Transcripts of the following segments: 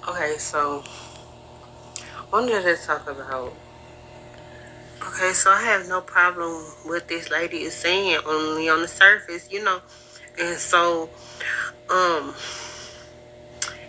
Okay, so wanted to talk about. Okay, so I have no problem with this lady is saying only on the surface, and so um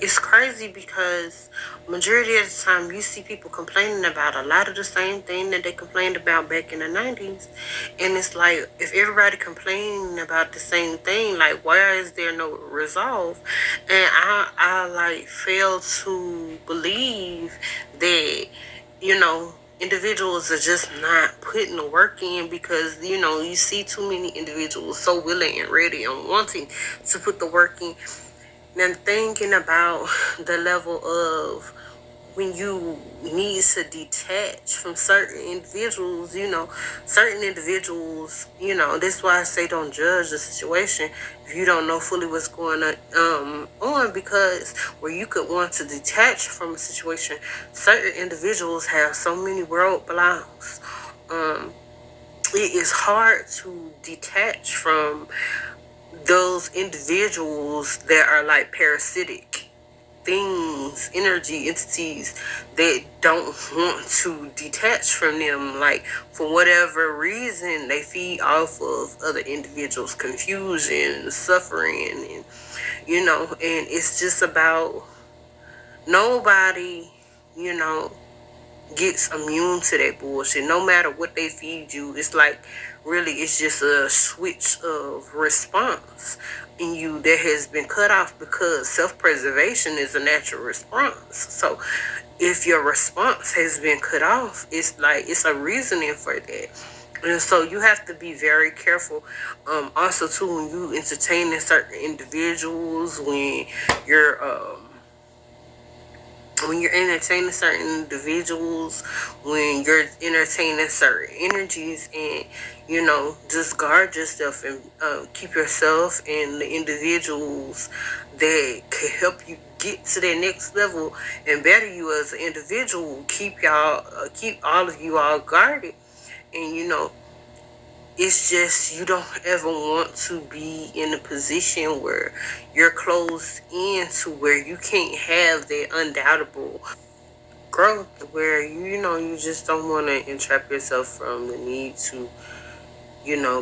it's crazy because majority of the time you see people complaining about a lot of the same thing that they complained about back in the 90s. And it's like, if everybody complaining about the same thing, like, why is there no resolve? And I like fail to believe that, you know, individuals are just not putting the work in because, you see too many individuals so willing and ready and wanting to put the work in. Now, thinking about the level of when you need to detach from certain individuals, that's why I say don't judge the situation if you don't know fully what's going on, because where you could want to detach from a situation, certain individuals have so many roadblocks. It is hard to detach from those individuals that are like parasitic things, energy, entities that don't want to detach from them. Like, for whatever reason, they feed off of other individuals' confusion, suffering, and it's just about nobody, you know, gets immune to that bullshit. No matter what they feed you, it's like really it's just a switch of response in you that has been cut off because self-preservation is a natural response. So if your response has been cut off, it's like it's a reasoning for that. And so you have to be very careful. Also too, when you entertaining certain individuals, you're when you're entertaining certain individuals, when you're entertaining certain energies, and just guard yourself and keep yourself and the individuals that can help you get to that next level and better you as an individual. Keep all of you all guarded, and it's just you don't ever want to be in a position where you're closed in to where you can't have that undoubtable growth, where you just don't want to entrap yourself from the need to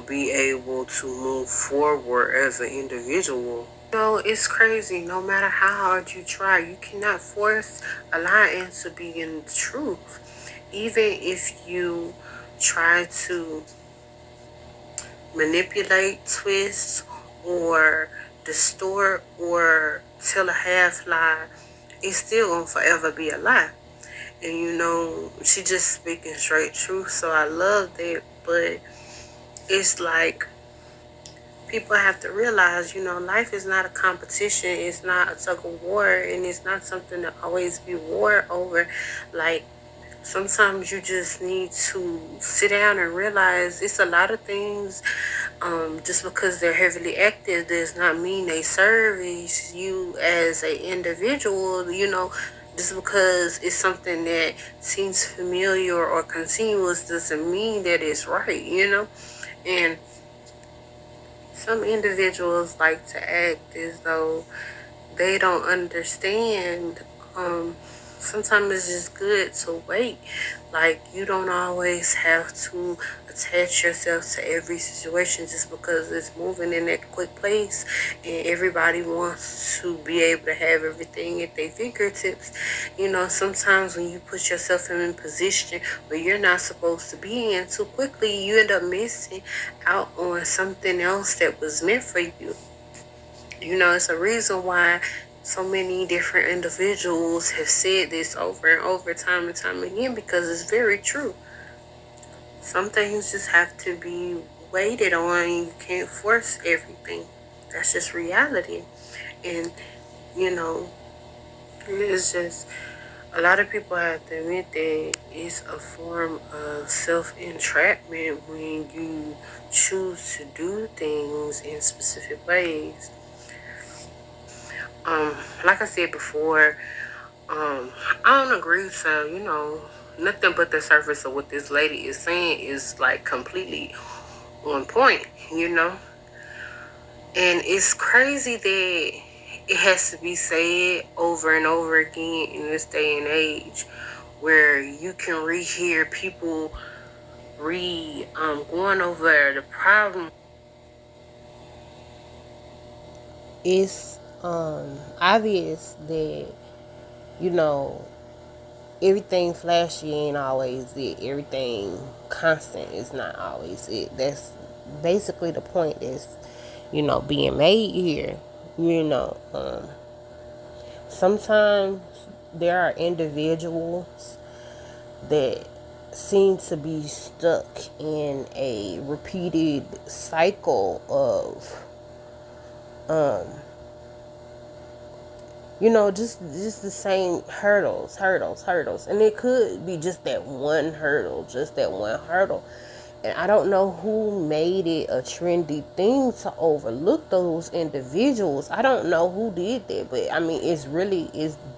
be able to move forward as an individual. It's crazy. No matter how hard you try, you cannot force a lie into being the truth. Even if you try to manipulate, twist, or distort, or tell a half lie, it's still gonna forever be a lie. And she just speaking straight truth, so I love that. But it's like people have to realize, life is not a competition, it's not a tug of war, and it's not something to always be war over. Like, sometimes you just need to sit down and realize it's a lot of things. Just because they're heavily active does not mean they service you as an individual. Just because it's something that seems familiar or continuous doesn't mean that it's right. And some individuals like to act as though they don't understand. Sometimes it's just good to wait. Like, you don't always have to attach yourself to every situation just because it's moving in that quick pace and everybody wants to be able to have everything at their fingertips. Sometimes when you put yourself in a position where you're not supposed to be in too quickly, you end up missing out on something else that was meant for you. It's a reason why so many different individuals have said this over and over, time and time again, because it's very true. Some things just have to be waited on. You can't force everything. That's just reality. And, it's just a lot of people have to admit that it's a form of self-entrapment when you choose to do things in specific ways. Like I said before, I don't agree to, nothing but the surface of what this lady is saying is like completely on point. And it's crazy that it has to be said over and over again in this day and age, where you can rehear people going over the problem. It's obvious that, you know, everything flashy ain't always it. Everything constant is not always it. That's basically the point is, being made here. You know, sometimes there are individuals that seem to be stuck in a repeated cycle of just the same hurdles, and it could be just that one hurdle. And I don't know who made it a trendy thing to overlook those individuals. I don't know who did that, but I mean, it's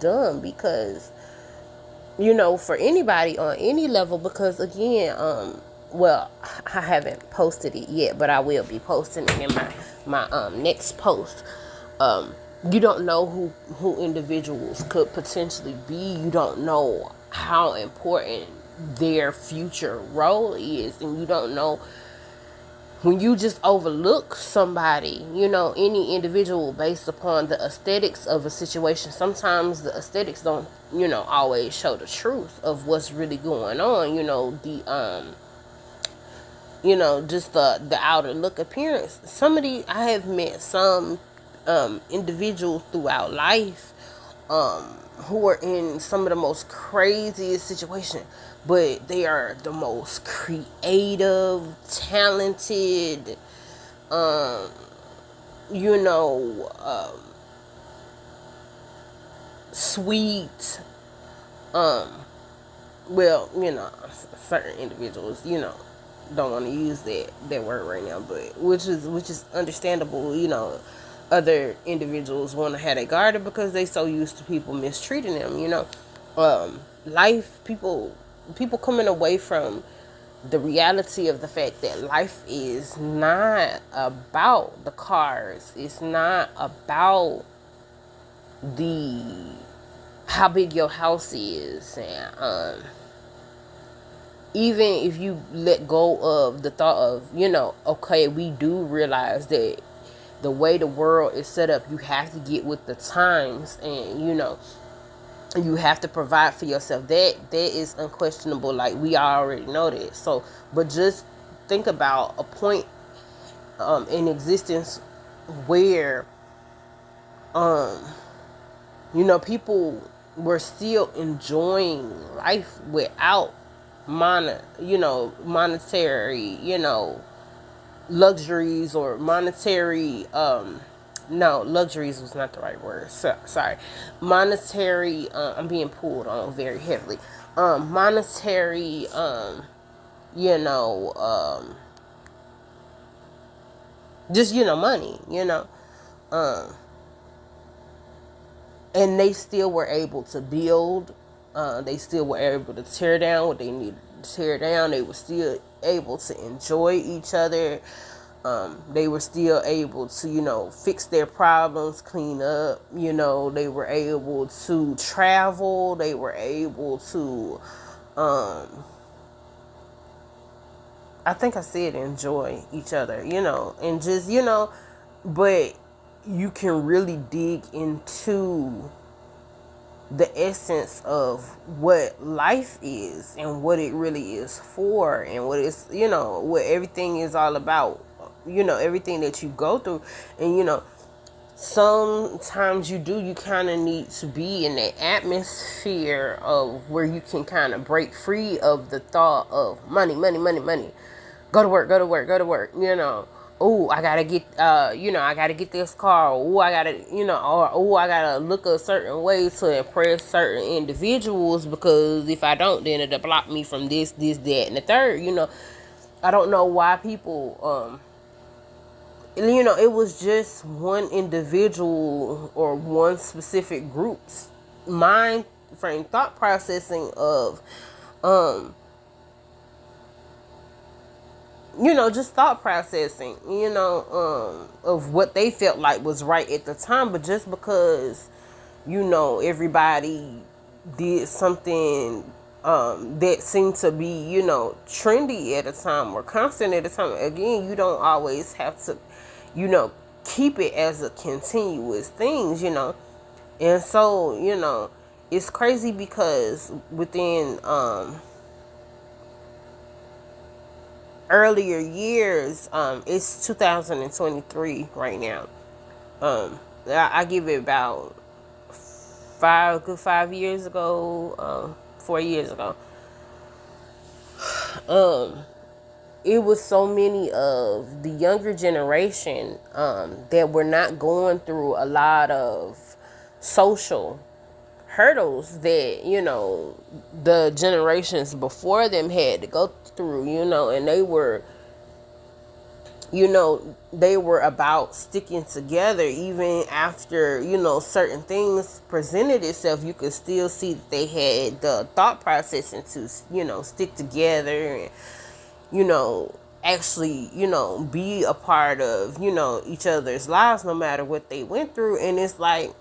dumb because, for anybody on any level, because again, well, I haven't posted it yet, but I will be posting it in my next post. You don't know who individuals could potentially be. You don't know how important their future role is, and you don't know when you just overlook somebody, any individual based upon the aesthetics of a situation. Sometimes the aesthetics don't, always show the truth of what's really going on. Just the outer look appearance. I have met some individuals throughout life who are in some of the most craziest situations, but they are the most creative, talented, um, you know, um, sweet, well, certain individuals, don't want to use that word right now, but which is understandable. Other individuals want to have their guarded because they so used to people mistreating them. Life people coming away from the reality of the fact that life is not about the cars. It's not about the how big your house is, and even if you let go of the thought of, okay, we do realize that the way the world is set up, you have to get with the times, and you have to provide for yourself. That is unquestionable. Like, we already know that. So, but just think about a point in existence where people were still enjoying life without monetary, luxuries, or monetary, no, luxuries was not the right word. Sorry. Monetary, I'm being pulled on very heavily. Monetary, you know, just, money, um, and they still were able to build. They still were able to tear down what they needed to tear down. They were still able to enjoy each other. They were still able to, fix their problems, clean up. They were able to travel. They were able to, I think I said enjoy each other, and just, but you can really dig into the essence of what life is and what it really is for, and what it's, what everything is all about, everything that you go through. And sometimes you kind of need to be in that atmosphere of where you can kind of break free of the thought of money, money, money, money. Go to work, go to work, go to work. Oh, I gotta get, I gotta get this car. Oh, I gotta, or oh, I gotta look a certain way to impress certain individuals, because if I don't, then it'll block me from this, that, and the third. I don't know why people, it was just one individual or one specific group's mind frame thought processing of, just thought processing, of what they felt like was right at the time. But just because, everybody did something that seemed to be, trendy at a time or constant at a time, again, you don't always have to, keep it as a continuous thing. And so, it's crazy because within earlier years, it's 2023 right now. I give it about 5 years ago, 4 years ago. It was so many of the younger generation that were not going through a lot of social hurdles that the generations before them had to go through, and they were about sticking together even after certain things presented itself. You could still see that they had the thought process and to stick together and actually be a part of each other's lives no matter what they went through. And it's like,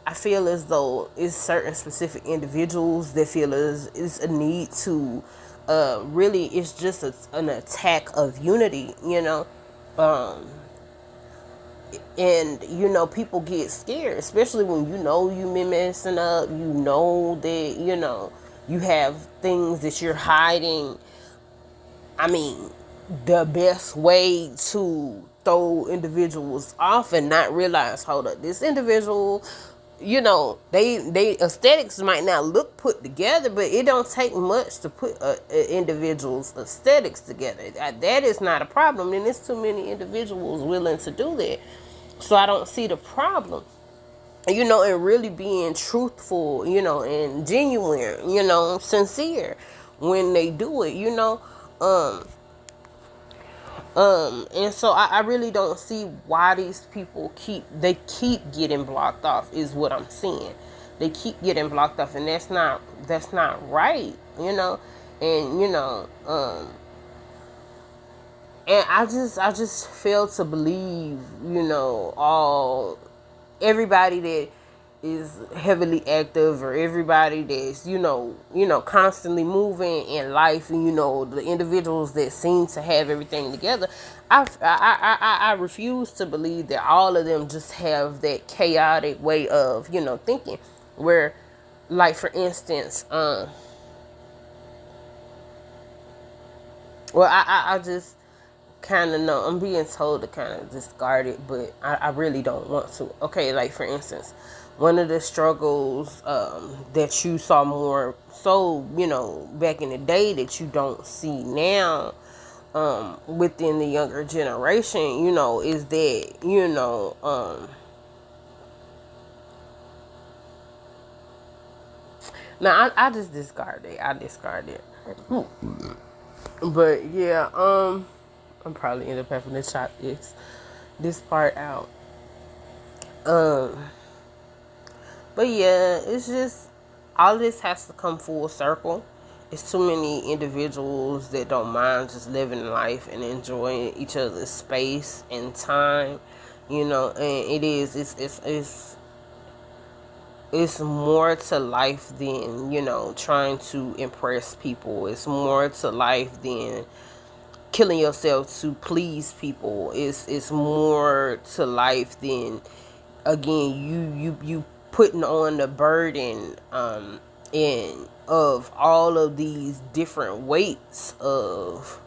I feel as though it's certain specific individuals that feel is a need to really, it's just an attack of unity, and people get scared, especially when you been messing up, that you have things that you're hiding. I mean, the best way to throw individuals off and not realize, hold up, this individual, they aesthetics might not look put together, but it don't take much to put a individual's aesthetics together. That is not a problem, and there's too many individuals willing to do that. So I don't see the problem, and really being truthful, and genuine, sincere when they do it, and so I really don't see why these people keep getting blocked off, is what I'm saying. They keep getting blocked off, and that's not right, and and I just fail to believe, everybody that is heavily active, or everybody that's constantly moving in life, and the individuals that seem to have everything together. I refuse to believe that all of them just have that chaotic way of thinking, where, like, for instance, I just kind of know, I'm being told to kind of discard it, but I really don't want to. Okay, like, for instance, one of the struggles that you saw more so, back in the day, that you don't see now within the younger generation, is that, now I just discard it. I discard it. But yeah, I'm probably end up having to chop this part out. But yeah, it's just, all this has to come full circle. It's too many individuals that don't mind just living life and enjoying each other's space and time, and it's more to life than, trying to impress people. It's more to life than killing yourself to please people. It's more to life than, again, you putting on the burden and of all of these different weights of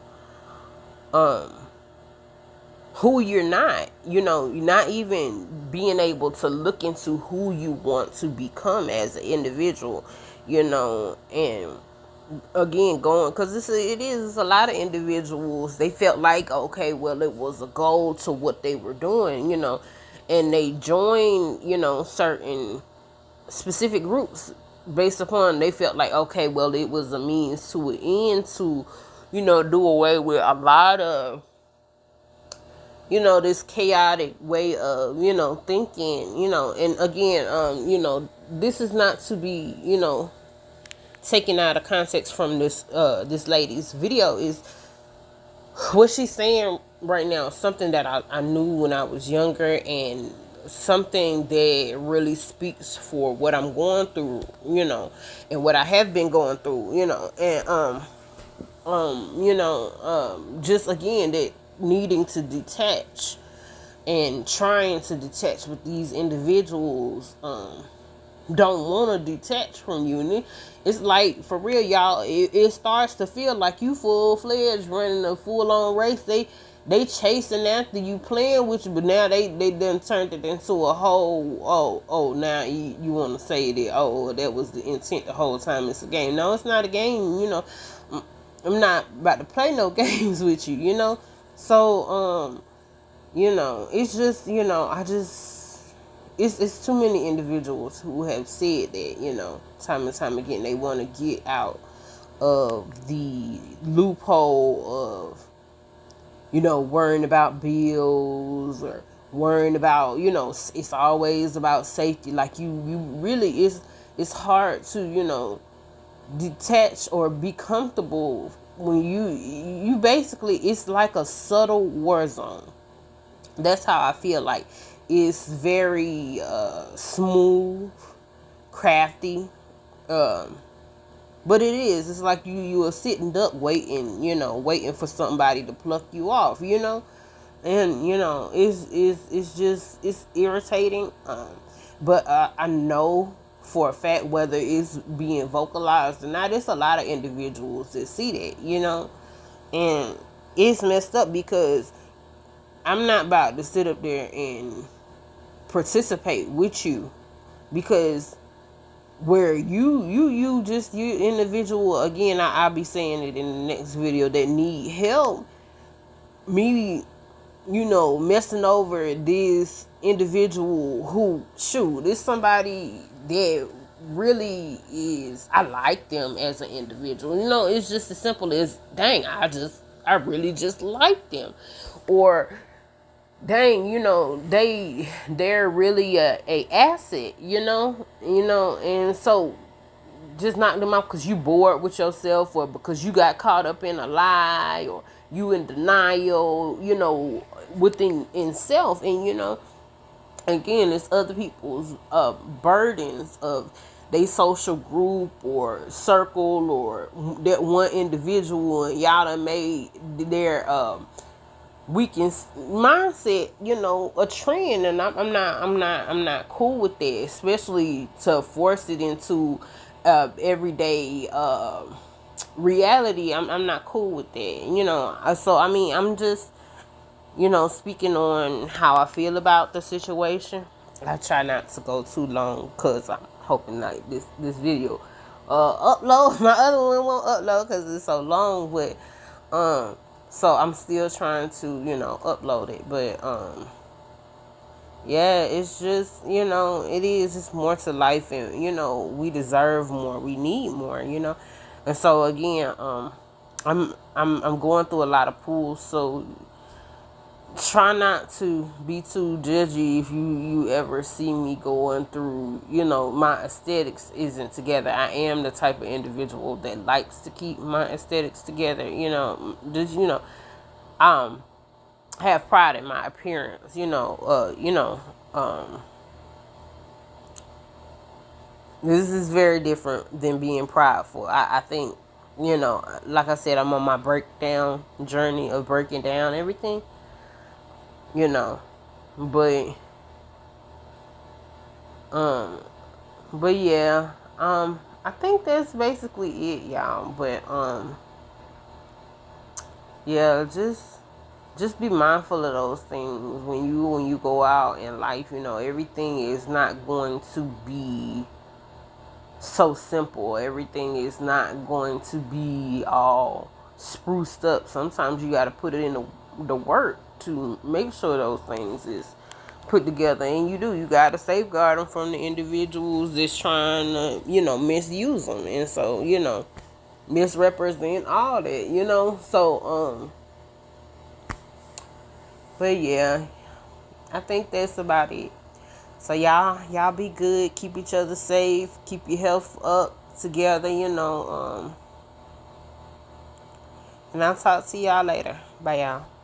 who you're not. You're not even being able to look into who you want to become as an individual, and again, going, because it is a lot of individuals, they felt like, okay, well, it was a goal to what they were doing, and they join, certain specific groups based upon, they felt like, okay, well, it was a means to an end to, do away with a lot of, this chaotic way of, thinking, and again, this is not to be, taken out of context from this lady's video. Is what she's saying right now is something that I knew when I was younger, and something that really speaks for what I'm going through, and what I have been going through, and just again, that needing to detach and trying to detach with these individuals don't want to detach from you. And it's like, for real, y'all, it starts to feel like you full-fledged running a full-on race. They chasing after you, playing with you, but now they done turned it into a whole, now you want to say that, that was the intent the whole time. It's a game. No, it's not a game. I'm not about to play no games with you. So it's just, it's too many individuals who have said that, time and time again, they want to get out of the loophole of, worrying about bills, or worrying about, it's always about safety. Like, you really, it's hard to, detach or be comfortable when you basically, it's like a subtle war zone. That's how I feel like. It's very smooth, crafty, but it is. It's like you are sitting up waiting, waiting for somebody to pluck you off, and it's irritating. But I know for a fact, whether it's being vocalized or not, there's a lot of individuals that see that, and it's messed up, because I'm not about to sit up there and participate with you, because where you individual, again, I'll be saying it in the next video, that need help, me, messing over this individual who, shoot, this somebody that really is, I like them as an individual. It's just as simple as, dang, I really just like them. Or, dang, they're really a asset, and so just knock them out because you bored with yourself, or because you got caught up in a lie, or you in denial, within in self. And again, it's other people's burdens of they social group or circle, or that one individual, and y'all done made their weekend mindset, a trend. And I'm not cool with that, especially to force it into everyday reality. I'm not cool with that, so I mean, I'm just, speaking on how I feel about the situation. I try not to go too long, because I'm hoping like this video upload. My other one won't upload because it's so long, but so I'm still trying to, upload it. But yeah, it's just, it is, it's more to life, and we deserve more, we need more, and so again, I'm going through a lot of pools. So try not to be too judgy if you ever see me going through, my aesthetics isn't together. I am the type of individual that likes to keep my aesthetics together, just, have pride in my appearance, this is very different than being prideful. I think, like I said, I'm on my breakdown journey of breaking down everything, but but yeah, I think that's basically it, y'all. But yeah, just be mindful of those things when you go out in life. Everything is not going to be so simple. Everything is not going to be all spruced up. Sometimes you got to put it in the work to make sure those things is put together. And you got to safeguard them from the individuals that's trying to, misuse them. And so, misrepresent all that, so, but yeah, I think that's about it. So y'all be good, keep each other safe, keep your health up together, And I'll talk to y'all later. Bye, y'all.